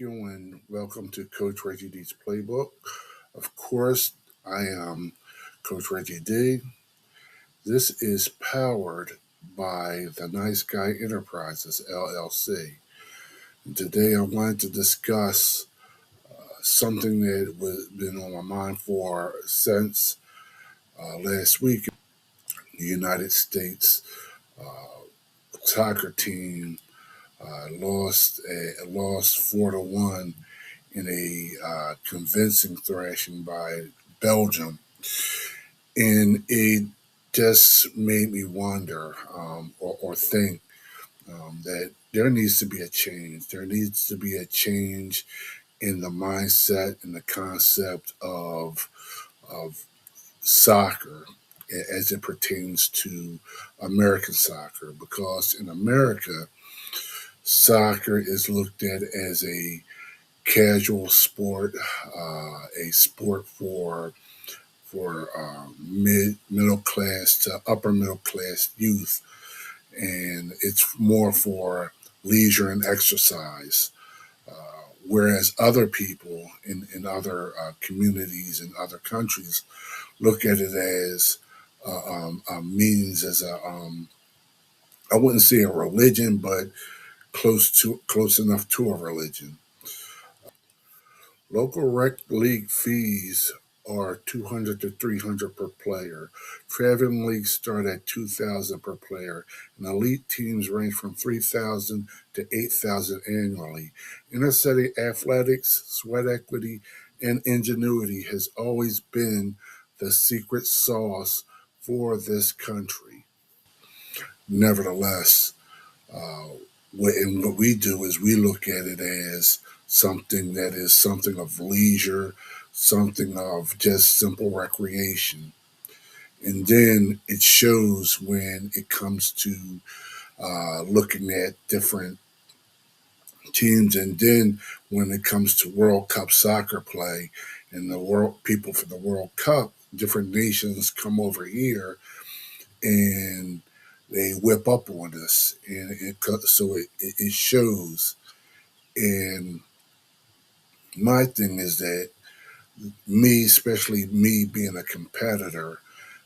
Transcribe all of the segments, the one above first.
you, and welcome to Coach Reggie D's Playbook. Of course, I am Coach Reggie D. This is powered by the Nice Guy Enterprises LLC. And today, I wanted to discuss something that was been on my mind for since last week. The United States uh, soccer team lost 4-1 in a convincing thrashing by Belgium, and it just made me wonder or think that there needs to be a change. There needs to be a change in the mindset and the concept of soccer as it pertains to American soccer, because in America, soccer is looked at as a casual sport, a sport for middle class to upper middle class youth, and it's more for leisure and exercise. Whereas other people in other communities in other countries look at it as a means, as I wouldn't say a religion, but close enough to a religion. Local rec league fees are 200 to 300 per player. Traveling leagues start at 2,000 per player, and elite teams range from 3,000 to 8,000 annually. Inner city athletics, sweat equity, and ingenuity has always been the secret sauce for this country. Nevertheless, uh, what we do is we look at it as something that is something of leisure, something of just simple recreation. And then it shows when it comes to looking at different teams. And then when it comes to World Cup soccer play and the world people for the World Cup, different nations come over here and they whip up on us. And it shows. And my thing is that me, especially me being a competitor,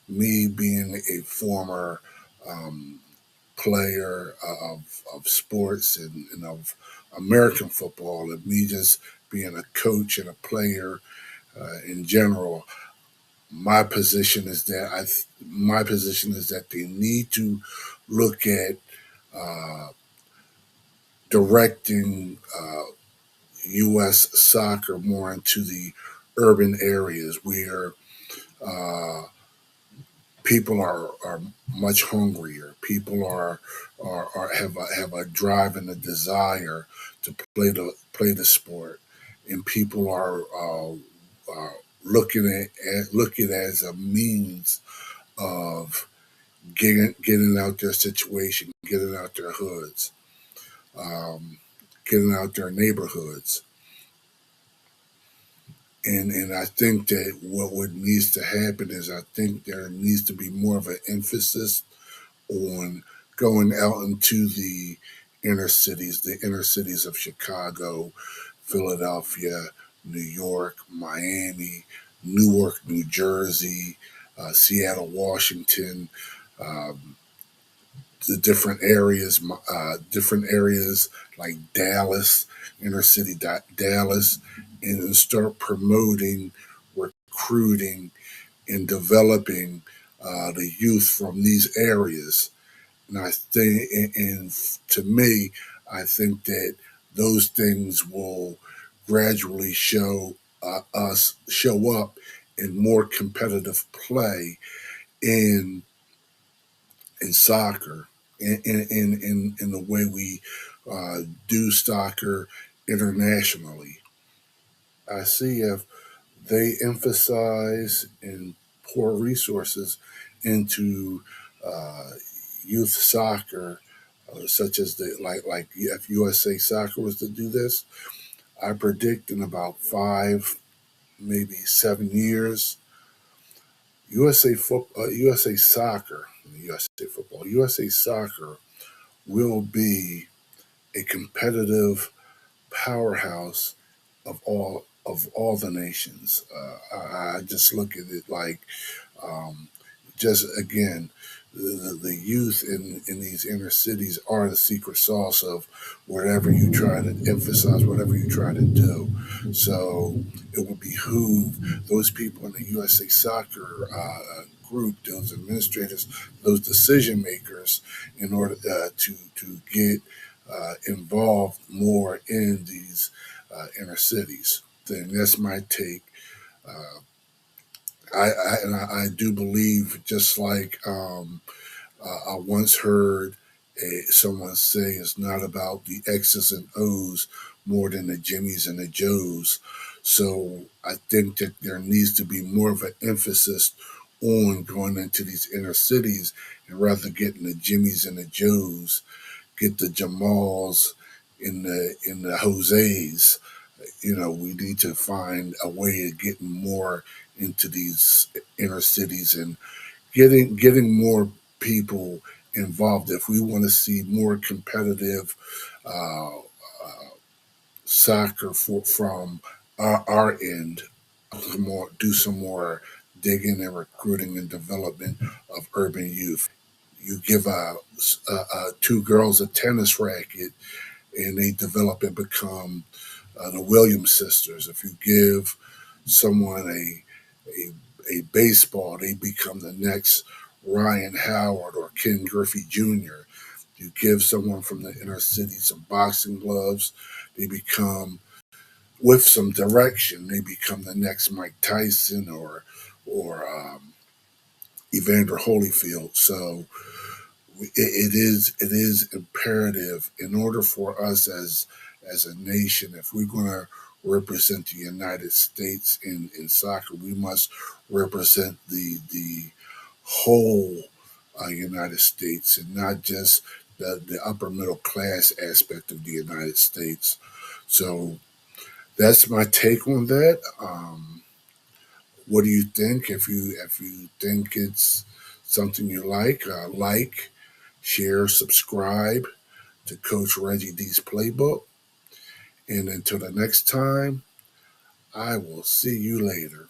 me being a former um, player of sports and of American football, and me just being a coach and a player in general, my position is that they need to look at uh, directing U.S. soccer more into the urban areas where uh, people are much hungrier. People are have a drive and a desire to play the sport, and people are look it as a means of getting out their situation, getting out their hoods, um, getting out their neighborhoods. And I think that what needs to happen is, I think there needs to be more of an emphasis on going out into the inner cities of Chicago, Philadelphia, New York, Miami, Newark, New Jersey, Seattle, Washington, um, the different areas like Dallas, inner city Dallas, and start promoting, recruiting, and developing the youth from these areas. And I think, and to me, I think that those things will gradually show up in more competitive play in in soccer, in the way we do soccer internationally. I see if they emphasize and pour resources into uh, youth soccer, such as like if USA Soccer was to do this, I predict in about 5, maybe 7 years, USA Soccer, USA Football, USA Soccer will be a competitive powerhouse of all the nations. I just look at it like um, just again, the youth in these inner cities are the secret sauce of whatever you try to emphasize, whatever you try to do. So it would behoove those people in the USA Soccer group, those administrators, those decision makers, in order to get involved more in these inner cities. Then that's my take. Uh, I do believe, just like I once heard someone say, it's not about the X's and O's more than the Jimmys and the Joes. So I think that there needs to be more of an emphasis on going into these inner cities, and rather getting the Jimmys and the Joes, get the Jamals in the Jose's. We need to find a way of getting more into these inner cities and getting more people involved. If we want to see more competitive uh, soccer from our end, do some more digging and recruiting and development of urban youth. You give two girls a tennis racket, and they develop and become the Williams sisters. If you give someone a baseball, they become the next Ryan Howard or Ken Griffey Jr. You give someone from the inner city some boxing gloves, they become, with some direction, they become the next Mike Tyson or Evander Holyfield. So it is imperative, in order for us as a nation, if we're going to represent the United States in soccer, we must represent the whole United States, and not just the upper middle class aspect of the United States. So that's my take on that. What do you think? If you think it's something you like, share, subscribe to Coach Reggie D's playbook. And until the next time, I will see you later.